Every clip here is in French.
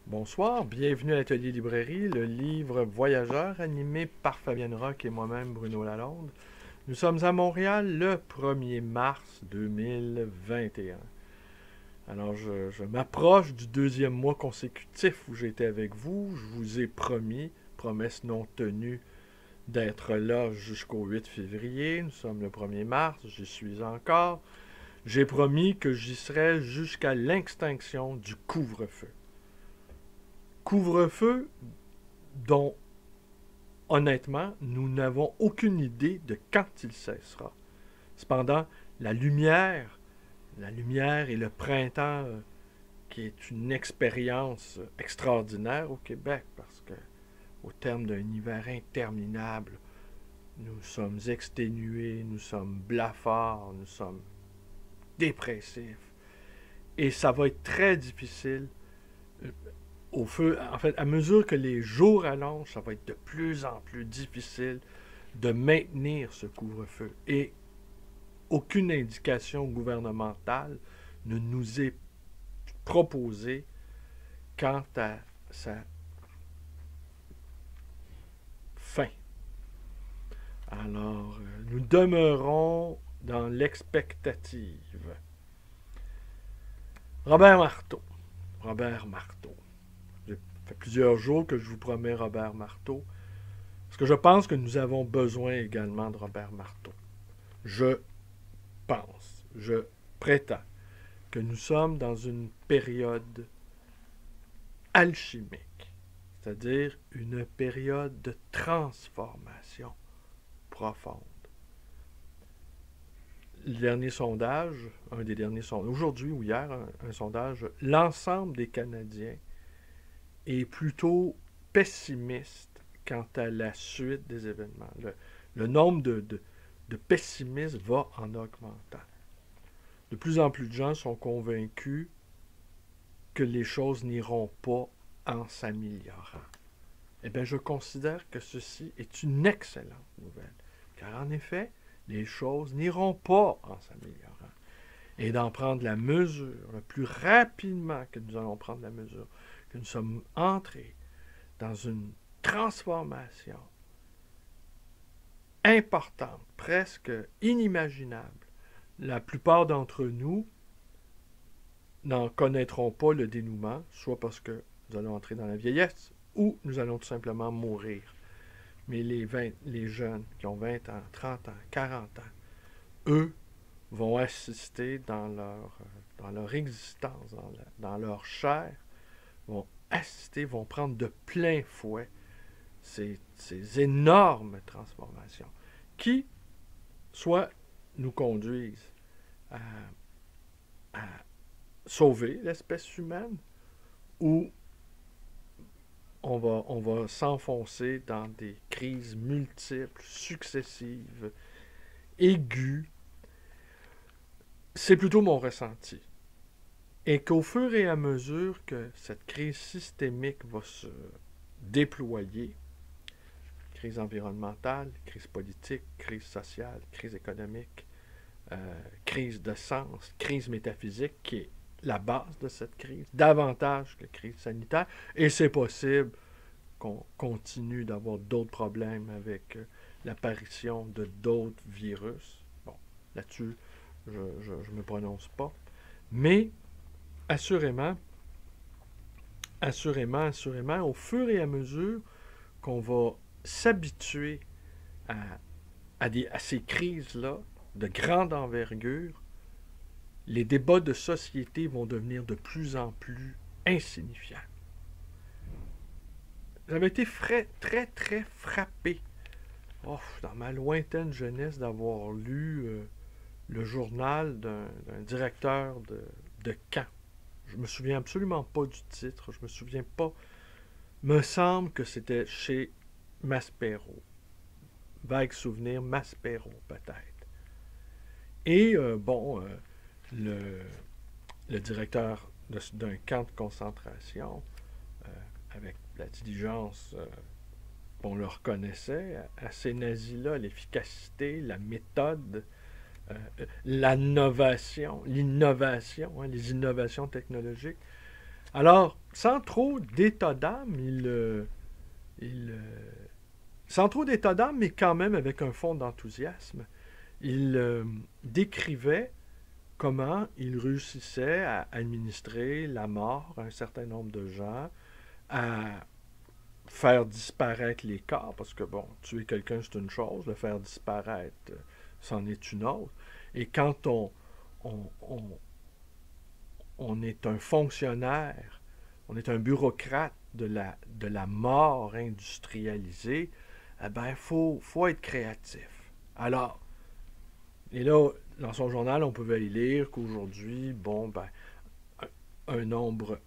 Bonsoir, bienvenue à l'Atelier Librairie, le livre Voyageurs animé par Fabienne Roch et moi-même Bruno Lalonde. Nous sommes à Montréal le 1er mars 2021. Alors je m'approche du deuxième mois consécutif où j'étais avec vous. Je vous ai promis, promesse non tenue, d'être là jusqu'au 8 février. Nous sommes le 1er mars, j'y suis encore. J'ai promis que j'y serais jusqu'à l'extinction du couvre-feu. Couvre-feu dont, honnêtement, nous n'avons aucune idée de quand il cessera. Cependant, la lumière et le printemps, qui est une expérience extraordinaire au Québec, parce que, au terme d'un hiver interminable, nous sommes exténués, nous sommes blafards, nous sommes dépressifs. Et ça va être très difficile à mesure que les jours allongent, ça va être de plus en plus difficile de maintenir ce couvre-feu. Et aucune indication gouvernementale ne nous est proposée quant à sa fin. Alors, nous demeurons dans l'expectative. Robert Marteau. Ça fait plusieurs jours que je vous promets Robert Marteau, parce que je pense que nous avons besoin également de Robert Marteau. Je prétends que nous sommes dans une période alchimique, c'est-à-dire une période de transformation profonde. Le dernier sondage, un des derniers sondages, aujourd'hui ou hier, un sondage, l'ensemble des Canadiens est plutôt pessimiste quant à la suite des événements. Le nombre de pessimistes va en augmentant. De plus en plus de gens sont convaincus que les choses n'iront pas en s'améliorant. Eh bien, je considère que ceci est une excellente nouvelle, car en effet, les choses n'iront pas en s'améliorant. Et d'en prendre la mesure, le plus rapidement que nous allons prendre la mesure, que nous sommes entrés dans une transformation importante, presque inimaginable. La plupart d'entre nous n'en connaîtront pas le dénouement, soit parce que nous allons entrer dans la vieillesse, ou nous allons tout simplement mourir. Mais les jeunes qui ont 20 ans, 30 ans, 40 ans, eux vont assister dans leur existence, dans leur chair, vont assister, vont prendre de plein fouet ces énormes transformations qui, soit nous conduisent à sauver l'espèce humaine, ou on va s'enfoncer dans des crises multiples, successives, aiguës. C'est plutôt mon ressenti. Et qu'au fur et à mesure que cette crise systémique va se déployer, crise environnementale, crise politique, crise sociale, crise économique, crise de sens, crise métaphysique, qui est la base de cette crise, davantage que crise sanitaire, et c'est possible qu'on continue d'avoir d'autres problèmes avec l'apparition de d'autres virus. Bon, là-dessus, je ne me prononce pas. Mais, assurément, au fur et à mesure qu'on va s'habituer à ces crises-là de grande envergure, les débats de société vont devenir de plus en plus insignifiants. J'avais été très, très frappé, dans ma lointaine jeunesse, d'avoir lu le journal d'un directeur de camp. Je me souviens absolument pas du titre, je me souviens pas. Me semble que c'était chez Maspero. Vague souvenir, Maspero, peut-être. Et, le directeur d'un camp de concentration, avec la diligence qu'on le reconnaissait, à ces nazis-là, l'efficacité, la méthode, l'innovation, les innovations technologiques. Alors, sans trop d'état d'âme, sans trop d'état d'âme, mais quand même avec un fond d'enthousiasme, il décrivait comment il réussissait à administrer la mort à un certain nombre de gens, à faire disparaître les corps, parce que, bon, tuer quelqu'un, c'est une chose, le faire disparaître, c'en est une autre. Et quand on, on, on est un fonctionnaire, on est un bureaucrate de la mort industrialisée, eh ben, faut être créatif. Alors, et là, dans son journal, on pouvait y lire qu'aujourd'hui, bon, ben, un nombre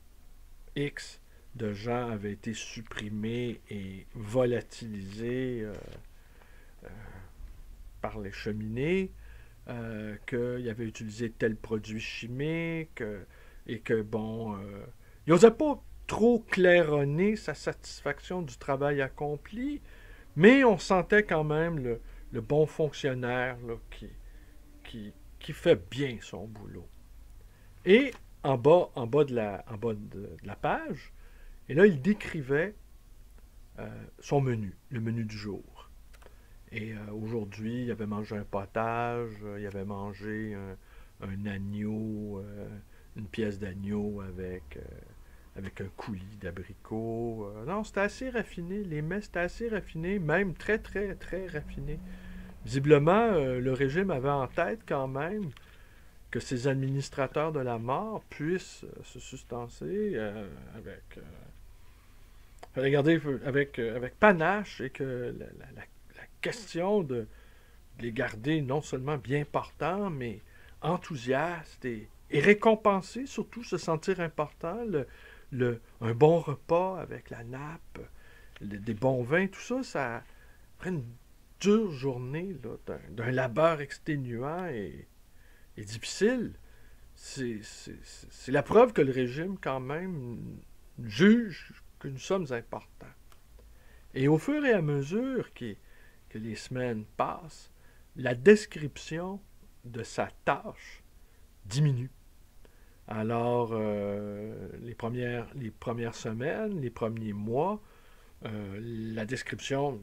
X de gens avaient été supprimés et volatilisés par les cheminées, qu'il avait utilisé tel produit chimique, et que, bon, il n'osait pas trop claironner sa satisfaction du travail accompli, mais on sentait quand même le bon fonctionnaire là, qui fait bien son boulot. Et en bas de la page, et là, il décrivait son menu, le menu du jour. Et aujourd'hui, il avait mangé un potage, il avait mangé un agneau, une pièce d'agneau avec un coulis d'abricot. Non, c'était assez raffiné. Les mets, c'était assez raffiné, même très, très, très raffiné. Visiblement, le régime avait en tête quand même que ces administrateurs de la mort puissent se sustancer avec panache, et que la question de les garder non seulement bien portants, mais enthousiastes et récompensés, surtout se sentir important, un bon repas avec la nappe, des bons vins, tout ça, ça après une dure journée d'un labeur exténuant et difficile. C'est la preuve que le régime, quand même, juge que nous sommes importants. Et au fur et à mesure que les semaines passent, la description de sa tâche diminue. Alors, les premières semaines, les premiers mois, la description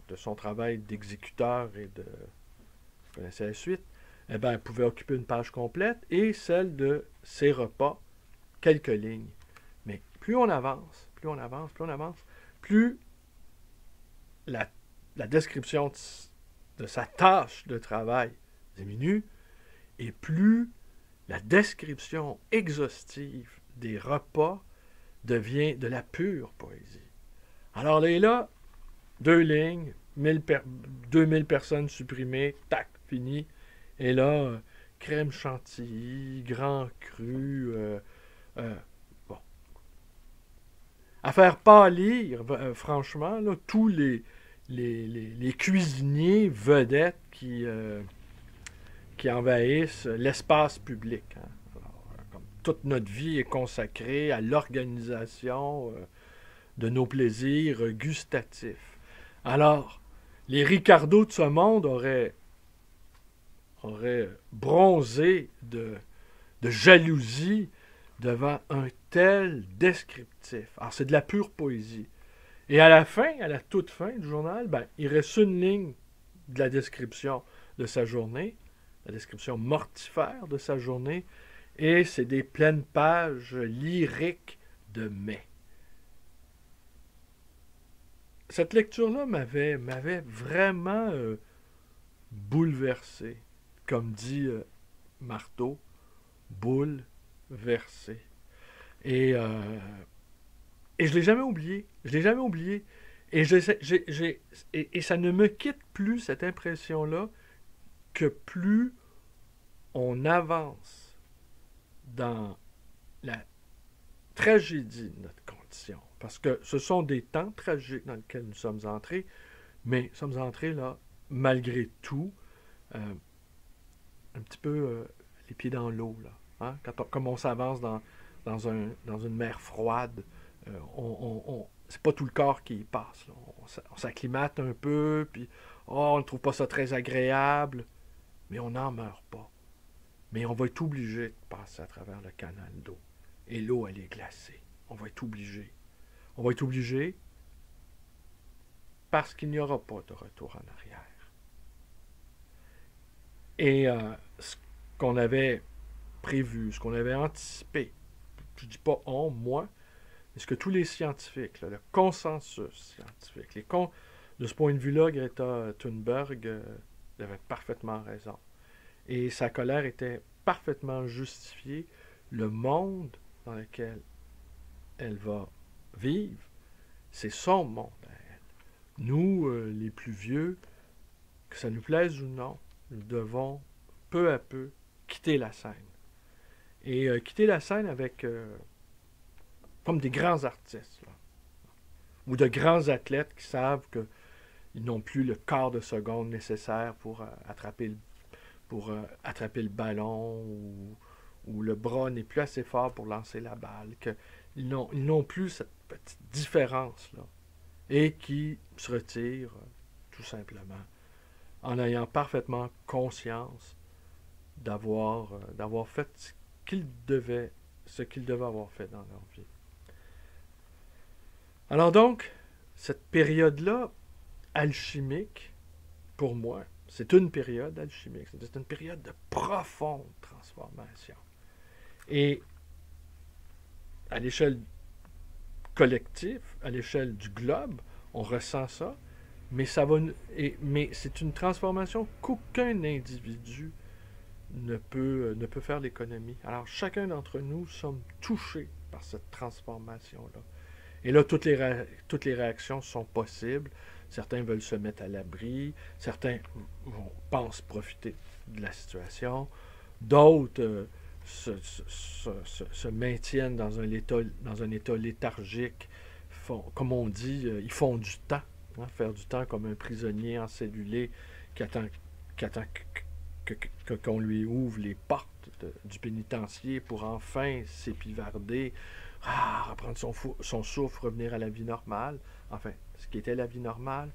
de son travail d'exécuteur et de... Vous connaissez la suite, eh bien, elle pouvait occuper une page complète, et celle de ses repas, quelques lignes. Mais plus on avance, plus la description de sa tâche de travail diminue, et plus la description exhaustive des repas devient de la pure poésie. Alors là, 2 lignes, 2000 personnes supprimées, tac, fini. Et là, crème chantilly, grand cru, bon. À faire pâlir, franchement, là, tous les cuisiniers vedettes qui envahissent l'espace public. Hein. Alors, comme toute notre vie est consacrée à l'organisation de nos plaisirs gustatifs. Alors, les Ricardo de ce monde auraient bronzé de jalousie devant un tel descriptif. Alors, c'est de la pure poésie. Et à la toute fin du journal, ben, il reste une ligne de la description de sa journée, la description mortifère de sa journée, et c'est des pleines pages lyriques de mai. Cette lecture-là m'avait vraiment bouleversé, comme dit Marteau, bouleversé. Et je l'ai jamais oublié. Et, et ça ne me quitte plus, cette impression-là, que plus on avance dans la tragédie de notre condition. Parce que ce sont des temps tragiques dans lesquels nous sommes entrés, mais nous sommes entrés là, malgré tout, un petit peu les pieds dans l'eau, là. Hein? Comme on s'avance dans une mer froide, c'est pas tout le corps qui y passe. Là. On s'acclimate un peu, puis on ne trouve pas ça très agréable, mais on n'en meurt pas. Mais on va être obligé de passer à travers le canal d'eau. Et l'eau, elle est glacée. on va être obligé. On va être obligé parce qu'il n'y aura pas de retour en arrière. Et ce qu'on avait prévu, ce qu'on avait anticipé, je ne dis pas on, moi, mais ce que tous les scientifiques, là, le consensus scientifique, de ce point de vue-là, Greta Thunberg avait parfaitement raison. Et sa colère était parfaitement justifiée. Le monde dans lequel elle va vivre, c'est son monde à elle. Nous, les plus vieux, que ça nous plaise ou non, nous devons peu à peu quitter la scène. Et quitter la scène avec comme des grands artistes, là, ou de grands athlètes qui savent qu'ils n'ont plus le quart de seconde nécessaire pour attraper le ballon, ou le bras n'est plus assez fort pour lancer la balle, qu'ils n'ont plus cette petite différence-là, et qui se retirent tout simplement en ayant parfaitement conscience d'avoir fait ce qu'ils devaient avoir fait dans leur vie. Alors donc, cette période-là, alchimique, pour moi, c'est une période alchimique. C'est une période de profonde transformation. Et à l'échelle collective, à l'échelle du globe, on ressent ça, mais c'est une transformation qu'aucun individu ne peut faire l'économie. Alors, chacun d'entre nous sommes touchés par cette transformation-là. Et là, toutes les réactions sont possibles. Certains veulent se mettre à l'abri, certains pensent profiter de la situation, d'autres se maintiennent dans un état léthargique, comme on dit, ils font du temps, hein, faire du temps comme un prisonnier encellulé qui attend qu'on lui ouvre les portes du pénitencier pour enfin s'épivarder, reprendre son souffle, revenir à la vie normale, enfin, ce qui était la vie normale.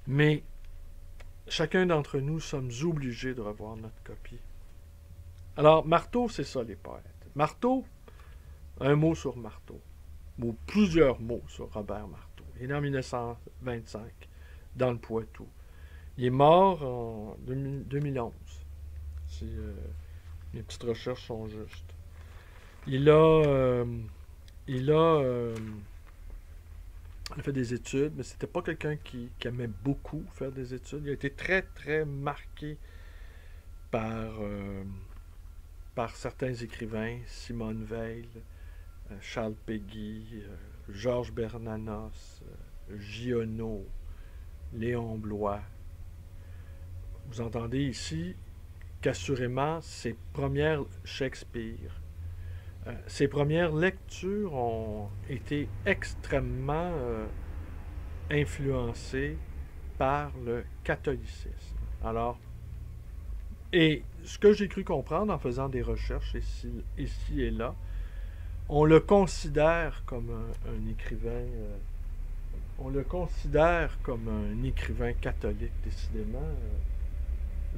Mais chacun d'entre nous sommes obligés de revoir notre copie. Alors, Marteau, c'est ça, les poètes. Marteau, un mot sur Marteau, ou plusieurs mots sur Robert Marteau. Il est né en 1925, dans le Poitou. Il est mort en 2011, si mes petites recherches sont justes. Il a fait des études, mais c'était pas quelqu'un qui aimait beaucoup faire des études. Il a été très, très marqué par certains écrivains, Simone Veil, Charles Péguy, Georges Bernanos, Giono, Léon Bloy. Vous entendez ici qu'assurément, ses premières lectures ont été extrêmement influencées par le catholicisme. Alors, et ce que j'ai cru comprendre en faisant des recherches ici et là, on le considère comme un écrivain, catholique, décidément.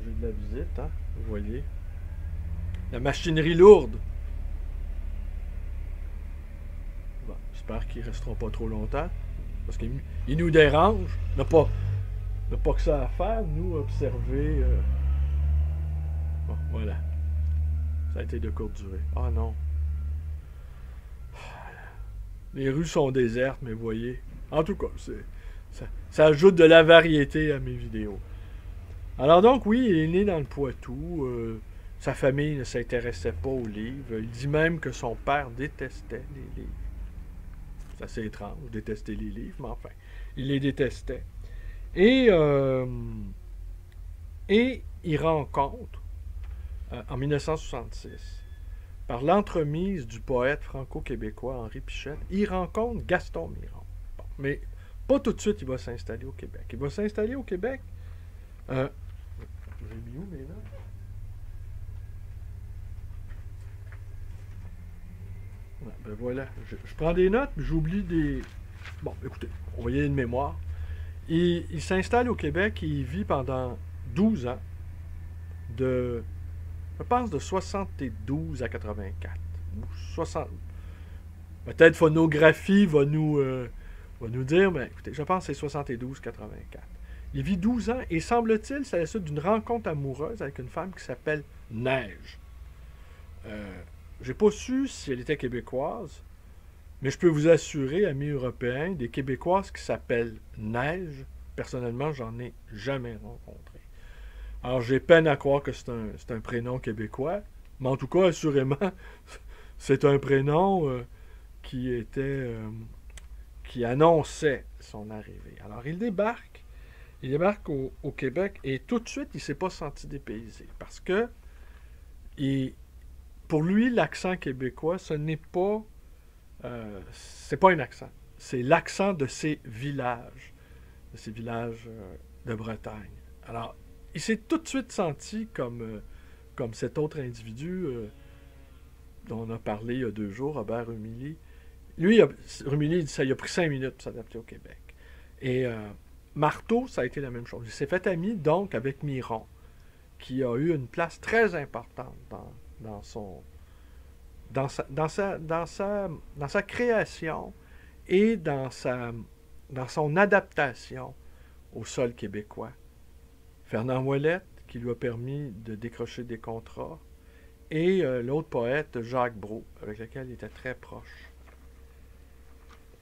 J'ai de la visite, hein, vous voyez. La machinerie lourde. Bon, j'espère qu'ils ne resteront pas trop longtemps, parce qu'ils nous dérangent. On n'a pas que ça à faire, nous, observer. Bon, voilà. Ça a été de courte durée. Ah non. Les rues sont désertes, mais vous voyez. En tout cas, ça ajoute de la variété à mes vidéos. Alors donc, oui, il est né dans le Poitou. Sa famille ne s'intéressait pas aux livres. Il dit même que son père détestait les livres. C'est assez étrange, détester les livres, mais enfin, il les détestait. Et il rencontre, en 1966, par l'entremise du poète franco-québécois Henri Pichette, il rencontre Gaston Miron. Bon, mais pas tout de suite, il va s'installer au Québec. Il va s'installer au Québec. J'ai mis où mes notes? Ouais, ben voilà. Je prends des notes, mais j'oublie des... Bon, écoutez, on va y aller de mémoire. Il s'installe au Québec et il vit pendant 12 ans, je pense de 72 à 84. Peut-être Phonographie va nous dire, mais écoutez, je pense que c'est 72-84. Il vit 12 ans et semble-t-il, c'est à la suite d'une rencontre amoureuse avec une femme qui s'appelle Neige. J'ai pas su si elle était québécoise, mais je peux vous assurer, amis européens, des Québécoises qui s'appellent Neige, personnellement, j'en ai jamais rencontré. Alors, j'ai peine à croire que c'est un prénom québécois, mais en tout cas, assurément, c'est un prénom qui était qui annonçait son arrivée. Alors, il débarque au Québec et tout de suite, il ne s'est pas senti dépaysé parce que pour lui, l'accent québécois, c'est pas un accent, c'est l'accent de ses villages, de Bretagne. Alors, il s'est tout de suite senti comme cet autre individu dont on a parlé il y a 2 jours, Robert Rumilly. Lui, Rumilly, il dit ça, il a pris 5 minutes pour s'adapter au Québec. Et Marteau, ça a été la même chose. Il s'est fait ami donc avec Miron, qui a eu une place très importante dans sa création et dans son adaptation au sol québécois. Fernand Ouellette, qui lui a permis de décrocher des contrats, et l'autre poète, Jacques Brault, avec lequel il était très proche.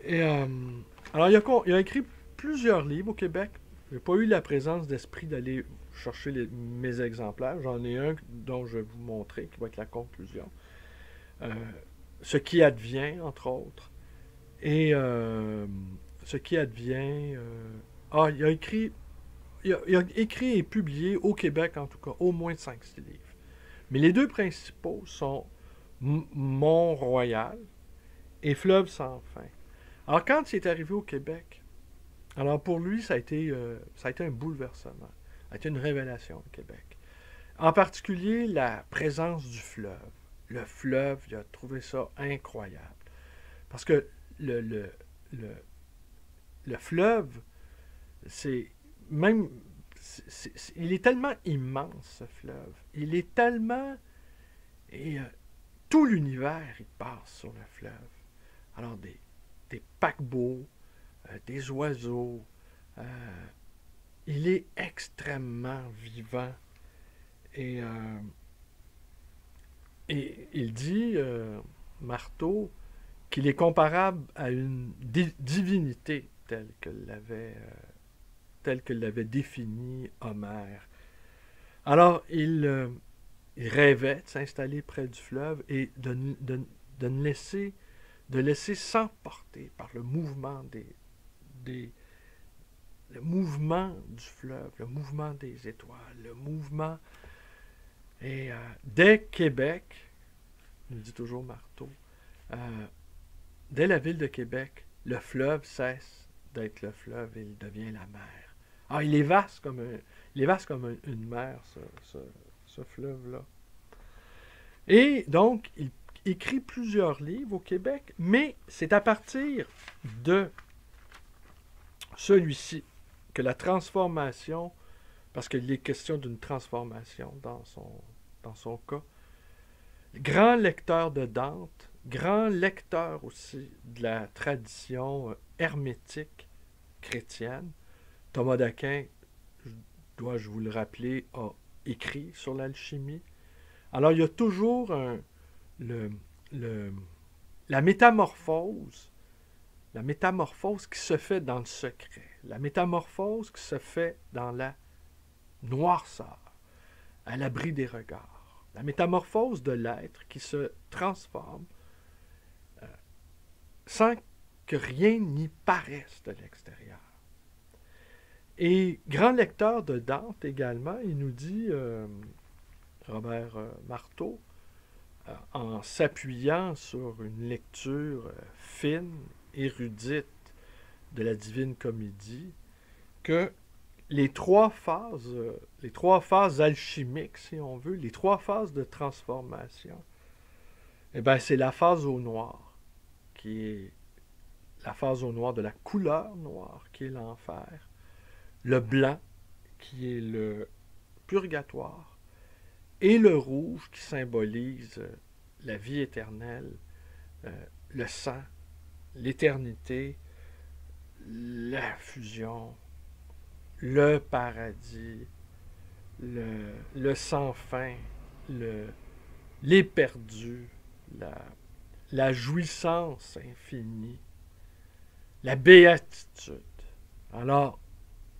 Et, alors, il a écrit plusieurs livres au Québec. Je n'ai pas eu la présence d'esprit d'aller chercher mes exemplaires. J'en ai un dont je vais vous montrer, qui va être la conclusion. Ce qui advient, entre autres. Et ce qui advient... il a écrit et publié au Québec, en tout cas, au moins 5-6 livres. Mais les deux principaux sont Mont-Royal et Fleuve sans fin. Alors, quand il est arrivé au Québec, alors pour lui, ça a été un bouleversement. Ça a été une révélation au Québec. En particulier, la présence du fleuve. Le fleuve, il a trouvé ça incroyable. Parce que le fleuve, c'est même... il est tellement immense, ce fleuve. Il est tellement... Et tout l'univers, il passe sur le fleuve. Alors, des paquebots, des oiseaux. Il est extrêmement vivant. Et il dit, Marteau, qu'il est comparable à une divinité telle que l'avait défini Homère. Alors, il rêvait de s'installer près du fleuve et de laisser s'emporter par le mouvement le mouvement du fleuve, le mouvement des étoiles, le mouvement... Et dès Québec, nous dit toujours Marteau, dès la ville de Québec, le fleuve cesse d'être le fleuve et il devient la mer. Ah, il est vaste comme une mer, ce fleuve-là. Et donc, il écrit plusieurs livres au Québec, mais c'est à partir de celui-ci que la transformation, parce qu'il est question d'une transformation dans son cas, grand lecteur de Dante, grand lecteur aussi de la tradition hermétique chrétienne, Thomas d'Aquin, dois-je vous le rappeler, a écrit sur l'alchimie. Alors, il y a toujours la métamorphose qui se fait dans le secret, la métamorphose qui se fait dans la noirceur, à l'abri des regards, la métamorphose de l'être qui se transforme sans que rien n'y paraisse de l'extérieur. Et grand lecteur de Dante également, il nous dit, Robert Marteau, en s'appuyant sur une lecture fine, érudite de la Divine Comédie, que les trois phases alchimiques, si on veut, les 3 phases de transformation, eh bien, c'est la phase au noir, qui est la phase au noir de la couleur noire, qui est l'enfer, le blanc, qui est le purgatoire, et le rouge, qui symbolise la vie éternelle, le sang l'éternité, la fusion, le paradis, le sans fin, l'éperdu, la jouissance infinie, la béatitude. Alors,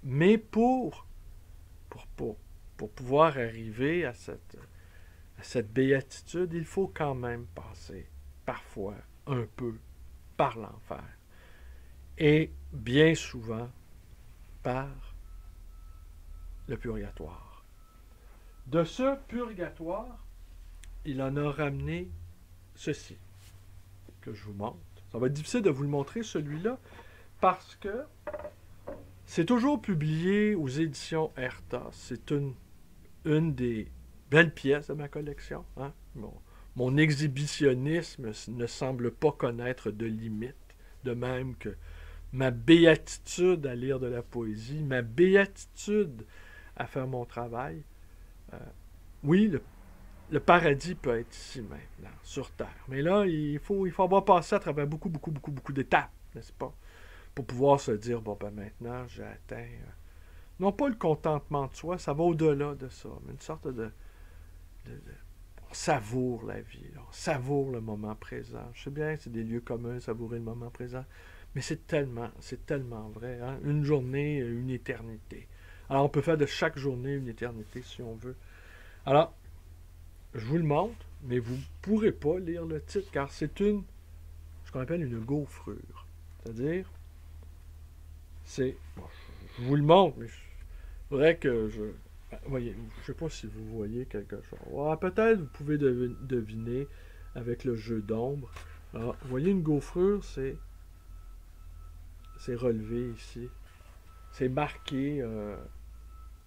mais pour pouvoir arriver à cette béatitude, il faut quand même passer parfois un peu par l'enfer. Et bien souvent par le purgatoire. De ce purgatoire, il en a ramené ceci, que je vous montre. Ça va être difficile de vous le montrer, celui-là, parce que c'est toujours publié aux éditions Erta. C'est une des belles pièces de ma collection. Hein? Mon exhibitionnisme ne semble pas connaître de limite, de même que ma béatitude à lire de la poésie, ma béatitude à faire mon travail. Oui, le paradis peut être ici maintenant, sur Terre. Mais là, il faut avoir passé à travers beaucoup d'étapes, n'est-ce pas? Pour pouvoir se dire, bon, ben maintenant, j'ai atteint... non pas le contentement de soi, ça va au-delà de ça, mais une sorte de on savoure la vie, là, on savoure le moment présent. Je sais bien que c'est des lieux communs, savourer le moment présent, mais c'est tellement vrai. Hein? Une journée, une éternité. Alors, on peut faire de chaque journée une éternité, si on veut. Alors, je vous le montre, mais vous ne pourrez pas lire le titre, car c'est ce qu'on appelle une gaufrure. C'est-à-dire, bon, je vous le montre, mais il faudrait que voyez, je ne sais pas si vous voyez quelque chose. Ah, peut-être vous pouvez deviner avec le jeu d'ombre. Alors, vous voyez une gaufrure, c'est relevé ici. C'est marqué.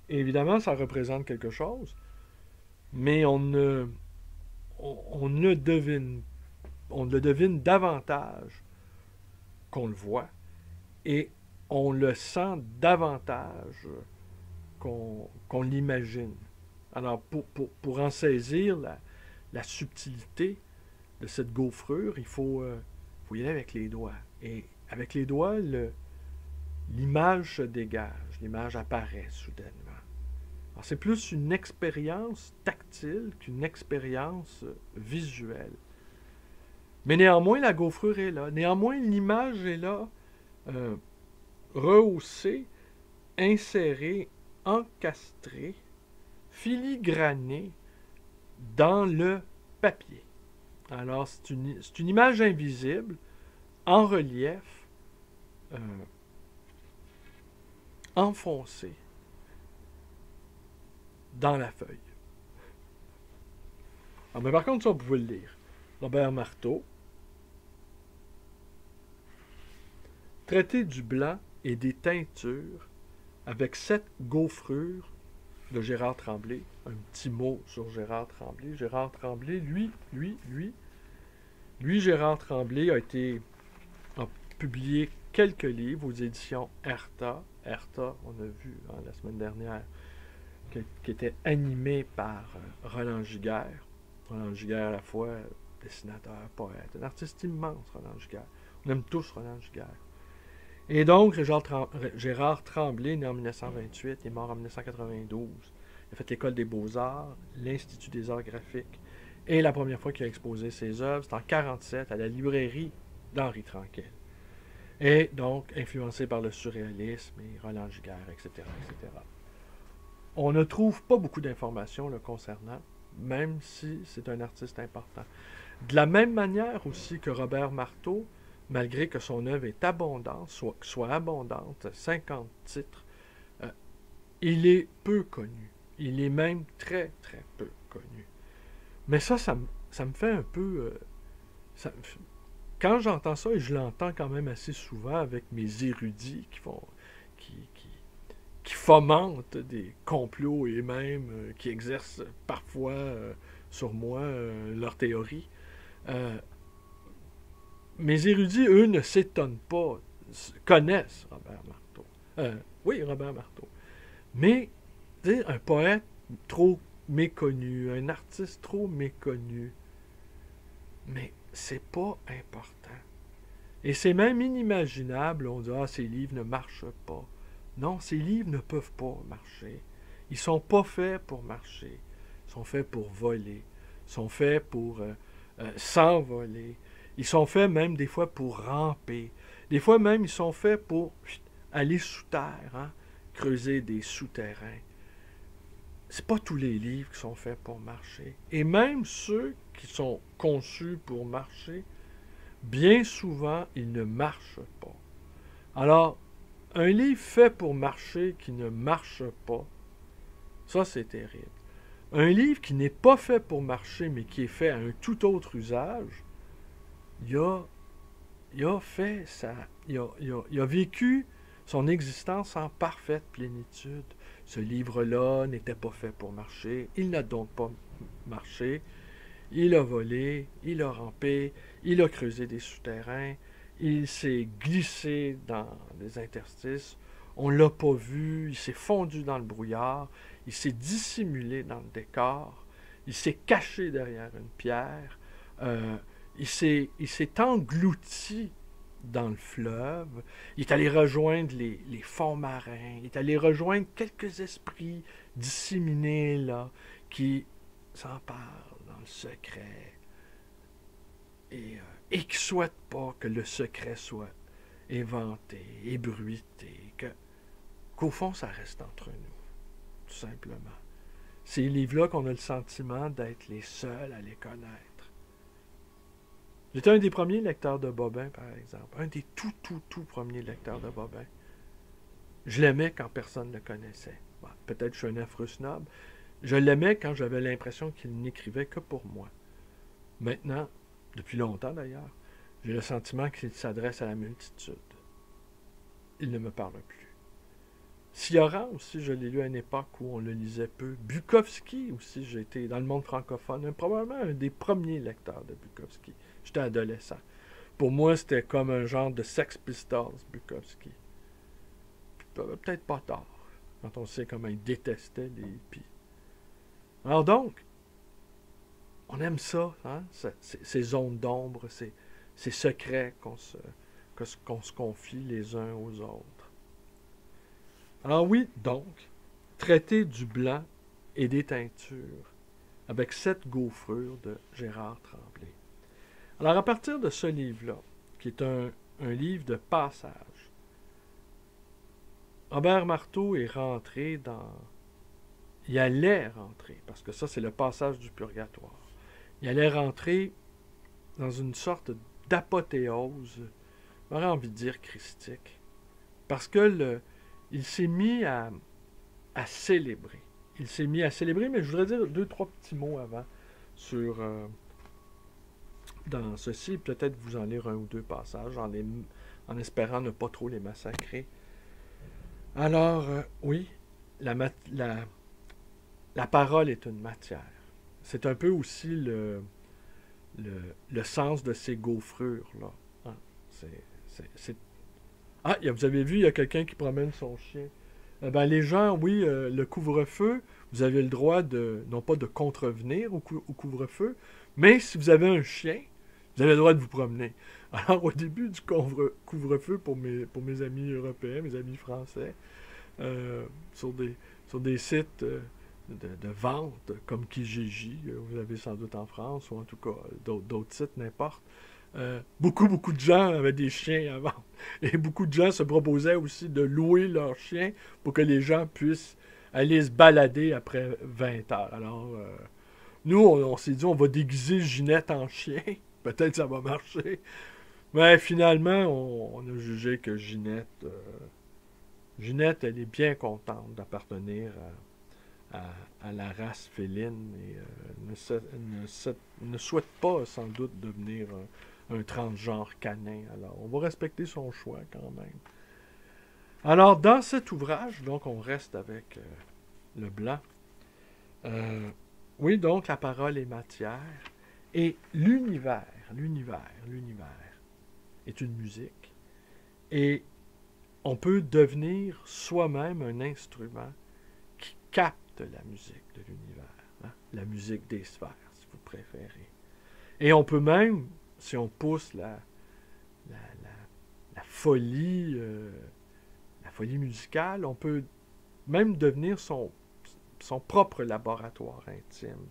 Évidemment, ça représente quelque chose, mais on le devine davantage qu'on le voit, et on le sent davantage qu'on l'imagine. Alors, pour en saisir la subtilité de cette gaufrure, il faut y aller avec les doigts. Et avec les doigts, l'image se dégage, l'image apparaît soudainement. Alors, c'est plus une expérience tactile qu'une expérience visuelle. Mais néanmoins, la gaufrure est là. Néanmoins, l'image est là, rehaussée, insérée, encastrée, filigranée dans le papier. Alors, c'est une image invisible, en relief, enfoncée dans la feuille. Alors, mais par contre, ça, vous pouvez le lire. Robert Marteau. Traité du blanc et des teintures avec 7 gaufrures de Gérard Tremblay. Un petit mot sur Gérard Tremblay. Gérard Tremblay, Gérard Tremblay a publié quelques livres aux éditions Erta. Erta, on a vu la semaine dernière, qui était animé par Roland Giguère. Roland Giguère, à la fois dessinateur, poète, un artiste immense, Roland Giguère. On aime tous Roland Giguère. Et donc, Gérard Tremblay, né en 1928, il est mort en 1992. Il a fait l'École des Beaux-Arts, l'Institut des Arts graphiques. Et la première fois qu'il a exposé ses œuvres, c'était en 1947 à la librairie d'Henri Tranquille. Et donc, influencé par le surréalisme et Roland Giguère, etc., etc. On ne trouve pas beaucoup d'informations le concernant, même si c'est un artiste important. De la même manière aussi que Robert Marteau, malgré que son œuvre est abondante, soit abondante, 50 titres, il est peu connu. Il est même très, très peu connu. Mais ça me fait un peu... quand j'entends ça, et je l'entends quand même assez souvent avec mes érudits qui fomentent des complots et même qui exercent parfois sur moi leur théorie, mes érudits, eux, ne s'étonnent pas, connaissent Robert Marteau. Oui, Robert Marteau. Mais, un poète trop méconnu, un artiste trop méconnu, mais c'est pas important. Et c'est même inimaginable, on dit, ah, ces livres ne marchent pas. Non, ces livres ne peuvent pas marcher. Ils sont pas faits pour marcher. Ils sont faits pour voler. Ils sont faits pour s'envoler. Ils sont faits même des fois pour ramper. Des fois même, ils sont faits pour aller sous terre, hein, creuser des souterrains. C'est pas tous les livres qui sont faits pour marcher. Et même ceux qui sont conçus pour marcher, bien souvent, ils ne marchent pas. Alors, un livre fait pour marcher qui ne marche pas, ça c'est terrible. Un livre qui n'est pas fait pour marcher, mais qui est fait à un tout autre usage, il a fait ça, il a vécu son existence en parfaite plénitude. Ce livre-là n'était pas fait pour marcher, il n'a donc pas marché, il a volé, il a rampé, il a creusé des souterrains, il s'est glissé dans les interstices, on ne l'a pas vu, il s'est fondu dans le brouillard, il s'est dissimulé dans le décor, il s'est caché derrière une pierre, il s'est englouti dans le fleuve, il est allé rejoindre les fonds marins, il est allé rejoindre quelques esprits disséminés là, qui s'emparent dans le secret et qui ne souhaitent pas que le secret soit éventé, ébruité, qu'au fond ça reste entre nous, tout simplement. Ces livres-là qu'on a le sentiment d'être les seuls à les connaître. J'étais un des premiers lecteurs de Bobin, par exemple. Un des tout premiers lecteurs de Bobin. Je l'aimais quand personne ne le connaissait. Bon, peut-être que je suis un affreux snob. Je l'aimais quand j'avais l'impression qu'il n'écrivait que pour moi. Maintenant, depuis longtemps d'ailleurs, j'ai le sentiment qu'il s'adresse à la multitude. Il ne me parle plus. Sioran aussi, je l'ai lu à une époque où on le lisait peu. Bukowski aussi, j'ai été dans le monde francophone, probablement un des premiers lecteurs de Bukowski. J'étais adolescent. Pour moi, c'était comme un genre de Sex Pistols, Bukowski. Peut-être pas tard, quand on sait comment il détestait les hippies. Alors donc, on aime ça, hein? Ces zones d'ombre, ces secrets qu'on se confie les uns aux autres. Alors oui, donc, traiter du blanc et des teintures avec 7 gaufrures de Gérard Tremblay. Alors à partir de ce livre-là, qui est un livre de passage, Robert Marteau est rentré dans... Il allait rentrer, parce que ça c'est le passage du purgatoire. Il allait rentrer dans une sorte d'apothéose, j'aurais envie de dire christique, parce que il s'est mis à célébrer. Il s'est mis à célébrer, mais je voudrais dire 2-3 petits mots avant sur dans ceci, peut-être vous en lire un ou deux passages en espérant ne pas trop les massacrer. Alors, oui, la parole est une matière. C'est un peu aussi le sens de ces gaufrures-là. Hein? Ah, vous avez vu, il y a quelqu'un qui promène son chien. Les gens, oui, le couvre-feu, vous avez le droit non pas de contrevenir au couvre-feu, mais si vous avez un chien, vous avez le droit de vous promener. Alors, au début du couvre-feu, pour mes amis européens, mes amis français, sur des sites de vente comme Kijiji, vous avez sans doute en France, ou en tout cas d'autres sites, n'importe, beaucoup de gens avaient des chiens à vendre. Et beaucoup de gens se proposaient aussi de louer leurs chiens pour que les gens puissent aller se balader après 20 heures. Alors, nous, on s'est dit, on va déguiser Ginette en chien. Peut-être ça va marcher. Mais finalement, on a jugé que Ginette, elle est bien contente d'appartenir à la race féline et ne souhaite pas sans doute devenir un transgenre canin. Alors, on va respecter son choix quand même. Alors, dans cet ouvrage, donc, on reste avec le blanc. Oui, donc, la parole est matière. Et l'univers est une musique. Et on peut devenir soi-même un instrument qui capte la musique de l'univers. Hein? La musique des sphères, si vous préférez. Et on peut même, si on pousse la folie musicale. On peut même devenir son propre laboratoire intime.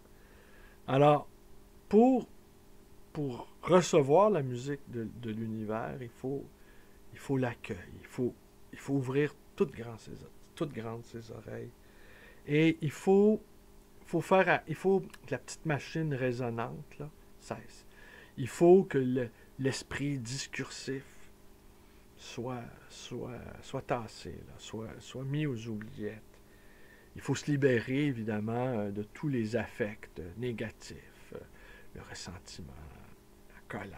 Alors, pour recevoir la musique de l'univers, il faut l'accueil. Il faut ouvrir toutes grandes ses oreilles. Et il faut que la petite machine résonante là, cesse. Il faut que l'esprit discursif soit tassé, là, soit mis aux oubliettes. Il faut se libérer, évidemment, de tous les affects négatifs, le ressentiment, la colère,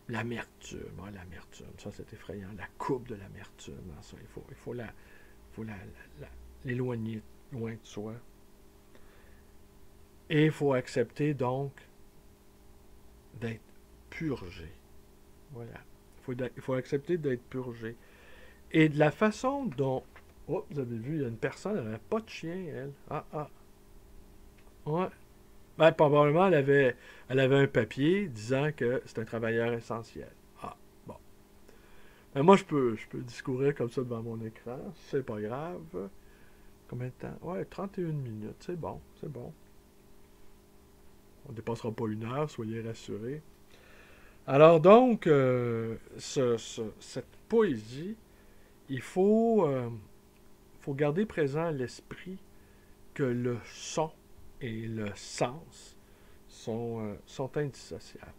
l'amertume. Ah, l'amertume, ça c'est effrayant. La coupe de l'amertume, ça, il faut l'éloigner loin de soi. Et il faut accepter donc d'être purgé. Voilà. Il faut accepter d'être purgé. Et de la façon dont... Oh, vous avez vu, il y a une personne, elle n'avait pas de chien, elle. Ouais. Ben, probablement, elle avait un papier disant que c'est un travailleur essentiel. Ah, bon. Ben, moi, je peux discourir comme ça devant mon écran. C'est pas grave. Combien de temps? Ouais, 31 minutes. C'est bon. On ne dépassera pas 1 heure, soyez rassurés. Alors donc, cette poésie, il faut garder présent à l'esprit que le son et le sens sont indissociables.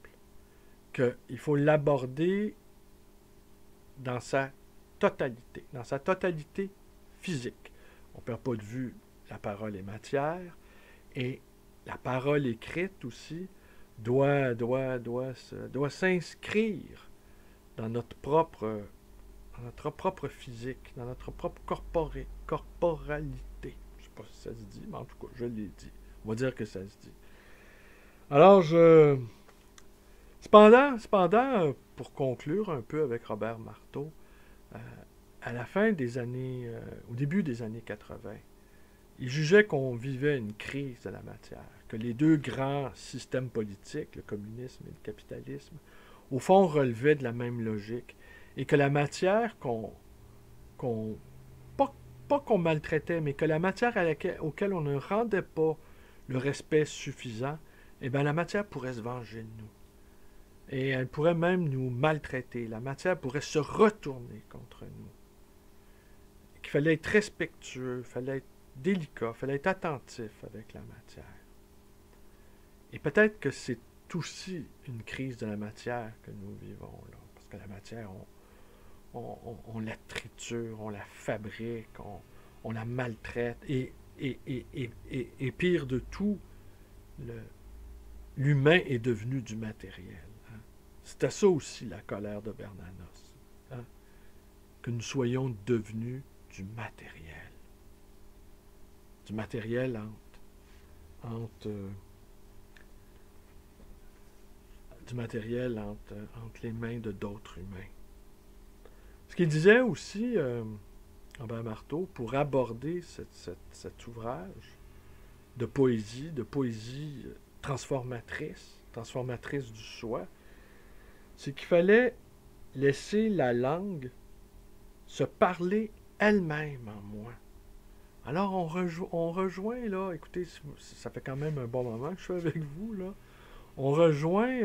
Qu'il faut l'aborder dans sa totalité physique. On ne perd pas de vue la parole et matière, et la parole écrite aussi doit s'inscrire dans notre propre physique, dans notre propre corporalité. Je ne sais pas si ça se dit, mais en tout cas, je l'ai dit. On va dire que ça se dit. Alors, cependant, pour conclure un peu avec Robert Marteau, à la fin des années, au début des années 80, il jugeait qu'on vivait une crise de la matière, que les deux grands systèmes politiques, le communisme et le capitalisme, au fond relevaient de la même logique, et que la matière pas qu'on maltraitait, mais que la matière auquel on ne rendait pas le respect suffisant, eh bien la matière pourrait se venger de nous. Et elle pourrait même nous maltraiter. La matière pourrait se retourner contre nous. Qu'il fallait être respectueux, il fallait être délicat, il fallait être attentif avec la matière. Et peut-être que c'est aussi une crise de la matière que nous vivons là. Parce que la matière, on la triture, on la fabrique, on la maltraite. Et pire de tout, l'humain est devenu du matériel. Hein. C'était ça aussi la colère de Bernanos. Hein. Que nous soyons devenus du matériel. Du matériel entre les mains de d'autres humains. Ce qu'il disait aussi, Robert Marteau, pour aborder cet ouvrage de poésie transformatrice du soi, c'est qu'il fallait laisser la langue se parler elle-même en moi. Alors on rejoint, là, écoutez, ça fait quand même un bon moment que je suis avec vous, là. On rejoint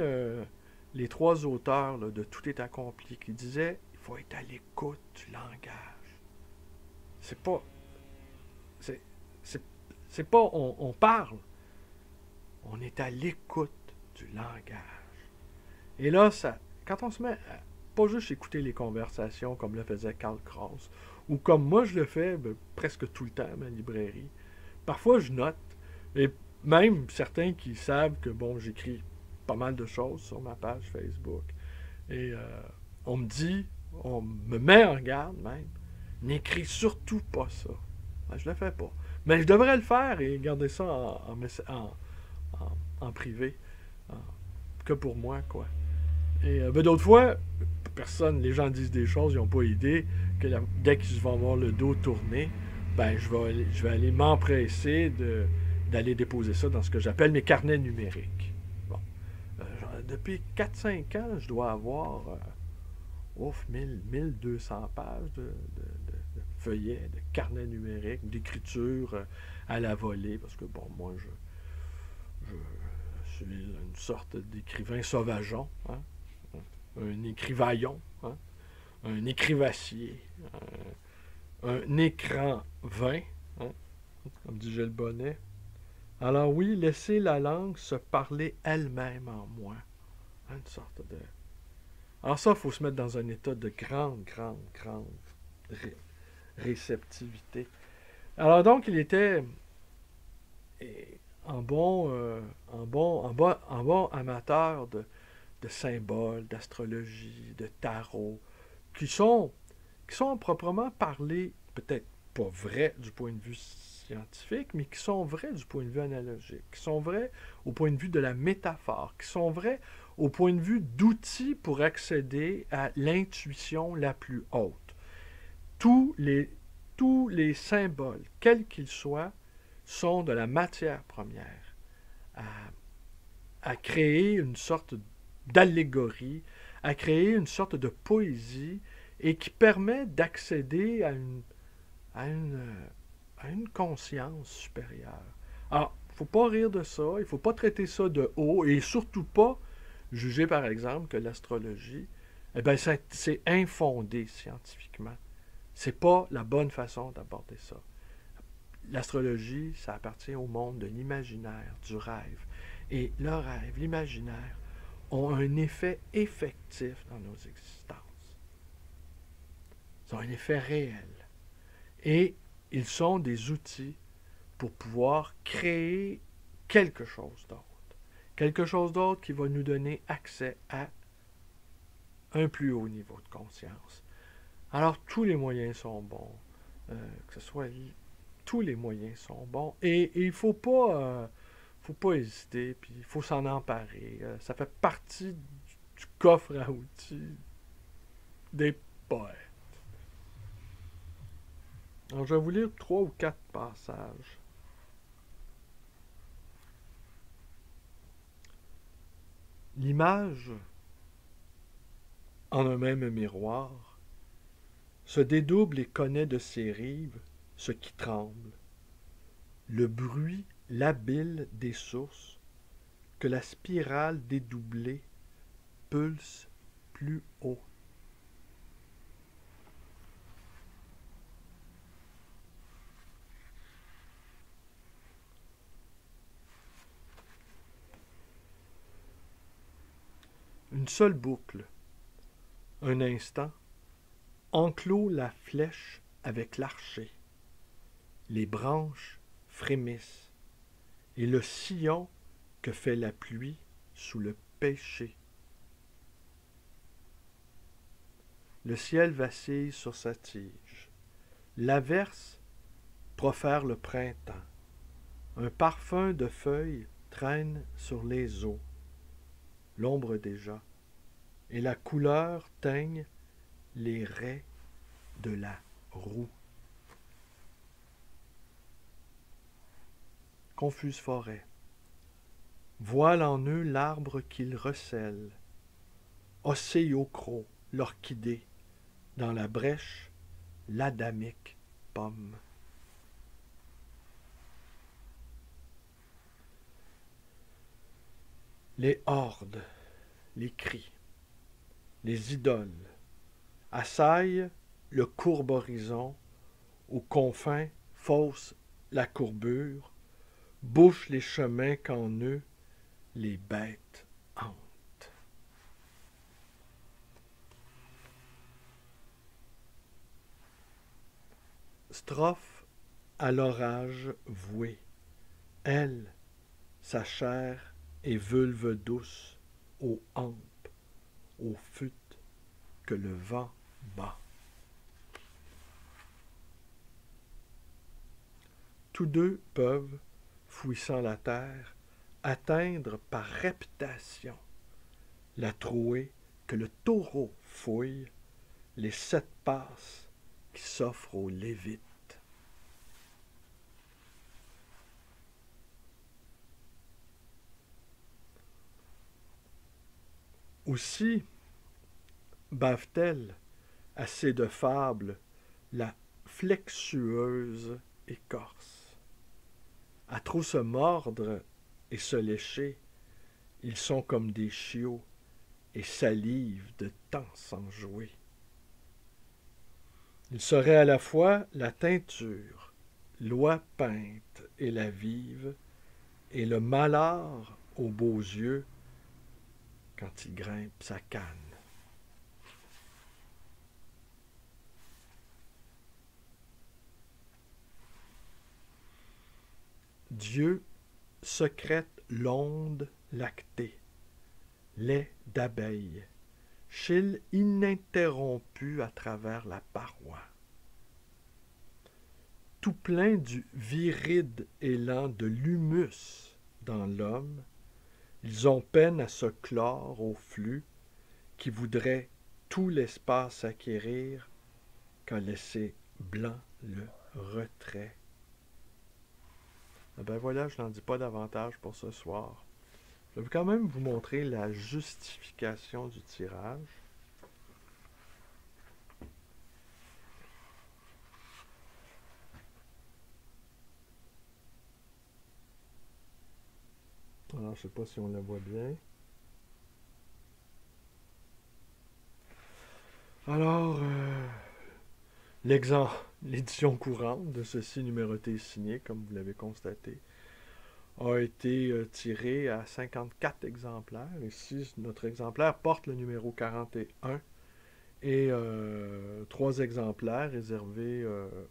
les trois auteurs là, de Tout est accompli qui disaient il faut être à l'écoute du langage. C'est pas on parle, on est à l'écoute du langage. Et là, quand on se met pas juste écouter les conversations comme le faisait Karl Kraus, ou comme moi je le fais presque tout le temps à ma librairie, parfois je note, et même certains qui savent que bon, j'écris pas mal de choses sur ma page Facebook, et on me met en garde même, n'écris surtout pas ça. Ben, je le fais pas. Mais je devrais le faire et garder ça en privé, que pour moi, quoi. Et d'autres fois, les gens disent des choses, ils n'ont pas idée que dès qu'ils vont avoir le dos tourné, ben je vais aller m'empresser d'aller déposer ça dans ce que j'appelle mes carnets numériques. Bon. Depuis 4-5 ans, je dois avoir ouf, 1200 pages de feuillets, de carnets numériques, d'écriture à la volée, parce que, bon, moi, je suis une sorte d'écrivain sauvageon, hein, un écrivaillon, hein, un écrivassier, un écran vain, hein, comme dit Gilles Bonnet. Alors oui, laissez la langue se parler elle-même en moi. Hein, une sorte de... Alors ça, il faut se mettre dans un état de grande réceptivité. Alors donc, il était en bon amateur de symboles, d'astrologie, de tarot, qui sont proprement parlés, peut-être pas vrais du point de vue scientifique, mais qui sont vrais du point de vue analogique, qui sont vrais au point de vue de la métaphore, qui sont vrais au point de vue d'outils pour accéder à l'intuition la plus haute. Tous les symboles, quels qu'ils soient, sont de la matière première à, à créer une sorte d'allégorie, à créer une sorte de poésie et qui permet d'accéder à une conscience supérieure. Alors, il ne faut pas rire de ça, il ne faut pas traiter ça de haut et surtout pas juger, par exemple, que l'astrologie, eh bien, c'est infondé scientifiquement. C'est pas la bonne façon d'aborder ça. L'astrologie, ça appartient au monde de l'imaginaire, du rêve. Et le rêve, l'imaginaire, ont un effet effectif dans nos existences. Ils ont un effet réel. Et ils sont des outils pour pouvoir créer quelque chose d'autre. Quelque chose d'autre qui va nous donner accès à un plus haut niveau de conscience. Alors, tous les moyens sont bons. Que ce soit... Tous les moyens sont bons. Et il ne faut pas hésiter, puis il faut s'en emparer. Ça fait partie du coffre à outils des poètes. Alors, je vais vous lire 3 ou 4 passages. L'image, en un même miroir, se dédouble et connaît de ses rives ce qui tremble. Le bruit labile des sources, que la spirale dédoublée pulse plus haut. Une seule boucle, un instant, enclôt la flèche avec l'archer. Les branches frémissent, et le sillon que fait la pluie sous le péché. Le ciel vacille sur sa tige. L'averse profère le printemps. Un parfum de feuilles traîne sur les eaux. L'ombre déjà, et la couleur teigne les raies de la roue. Confuse forêt. Voile en eux l'arbre qu'ils recèlent. Oscille au croc, l'orchidée, dans la brèche, l'adamique pomme. Les hordes, les cris, les idoles, assaillent le courbe horizon, aux confins faussent la courbure, bouchent les chemins qu'en eux les bêtes hantent. Strophe à l'orage vouée. Elle, sa chair et vulve douce, aux hampes, aux fûtes que le vent bat. Tous deux peuvent, fouissant la terre, atteindre par réputation la trouée que le taureau fouille, les 7 passes qui s'offrent aux Lévites. Aussi, bave-t-elle assez de fables la flexueuse écorce? À trop se mordre et se lécher, ils sont comme des chiots et salivent de tant sans jouer. Ils seraient à la fois la teinture, l'oie peinte et la vive, et le malheur aux beaux yeux quand il grimpe sa canne. Dieu secrète l'onde lactée, lait d'abeille, chille ininterrompu à travers la paroi. Tout plein du viride élan de l'humus dans l'homme, ils ont peine à se clore au flux qui voudrait tout l'espace acquérir qu'a laissé blanc le retrait. Ben voilà, je n'en dis pas davantage pour ce soir. Je vais quand même vous montrer la justification du tirage. Alors, je ne sais pas si on la voit bien. Alors, l'édition courante de ceci numéroté et signé, comme vous l'avez constaté, a été tirée à 54 exemplaires. Ici, notre exemplaire porte le numéro 41 et 3 exemplaires réservés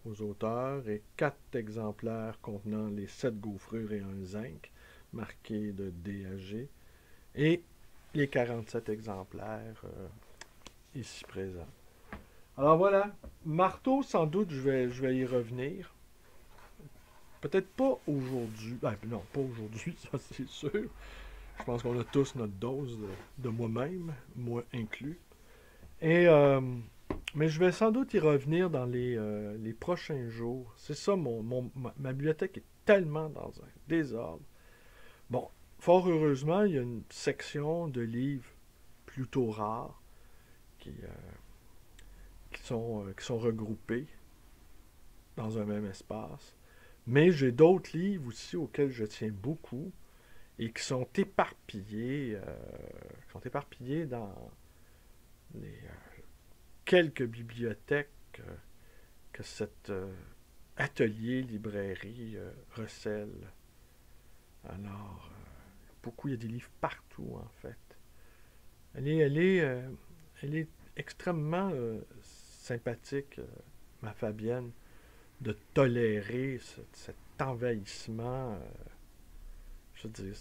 aux auteurs et 4 exemplaires contenant les 7 gaufrures et un zinc marqués de D à G et les 47 exemplaires ici présents. Alors voilà, marteau, sans doute, je vais y revenir. Peut-être pas aujourd'hui. Ben, non, pas aujourd'hui, ça c'est sûr. Je pense qu'on a tous notre dose de moi-même, moi inclus. Et, mais je vais sans doute y revenir dans les prochains jours. C'est ça, ma bibliothèque est tellement dans un désordre. Bon, fort heureusement, il y a une section de livres plutôt rares qui sont regroupés dans un même espace. Mais j'ai d'autres livres aussi auxquels je tiens beaucoup et qui sont éparpillés dans les quelques bibliothèques que cet atelier librairie recèle. Alors, il y a des livres partout en fait. Elle est extrêmement sympathique, ma Fabienne, de tolérer cet envahissement. Je veux dire,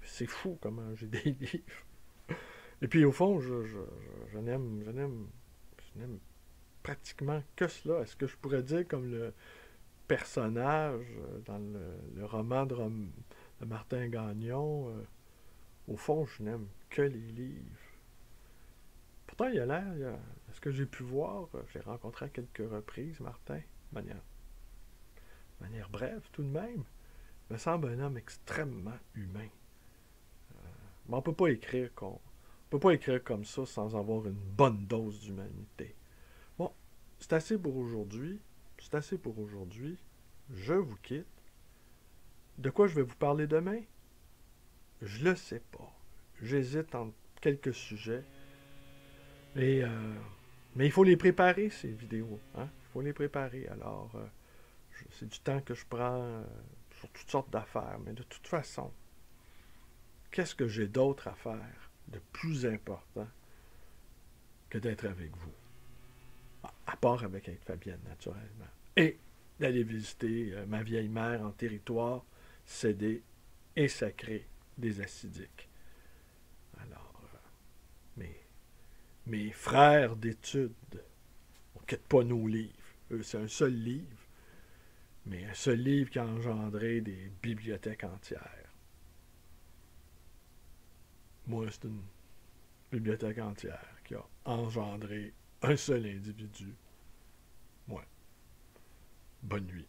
c'est fou comment j'ai des livres. Et puis au fond, je n'aime pratiquement que cela. Est-ce que je pourrais dire comme le personnage dans le roman de Martin Gagnon, au fond, je n'aime que les livres. Pourtant, il a l'air, ce que j'ai pu voir, j'ai rencontré à quelques reprises Martin, de manière brève tout de même, il me semble un homme extrêmement humain. Mais on ne peut pas écrire comme ça sans avoir une bonne dose d'humanité. Bon, c'est assez pour aujourd'hui. C'est assez pour aujourd'hui. Je vous quitte. De quoi je vais vous parler demain? Je le sais pas. J'hésite entre quelques sujets. Mais il faut les préparer, ces vidéos. Hein? Il faut les préparer. Alors, c'est du temps que je prends sur toutes sortes d'affaires. Mais de toute façon, qu'est-ce que j'ai d'autre à faire de plus important que d'être avec vous? À part avec Fabienne, naturellement. Et d'aller visiter ma vieille mère en territoire cédé et sacré des Assidiques. Alors, mes frères d'études, on ne quitte pas nos livres. Eux, c'est un seul livre, mais un seul livre qui a engendré des bibliothèques entières. Moi, c'est une bibliothèque entière qui a engendré un seul individu. Moi. Bonne nuit.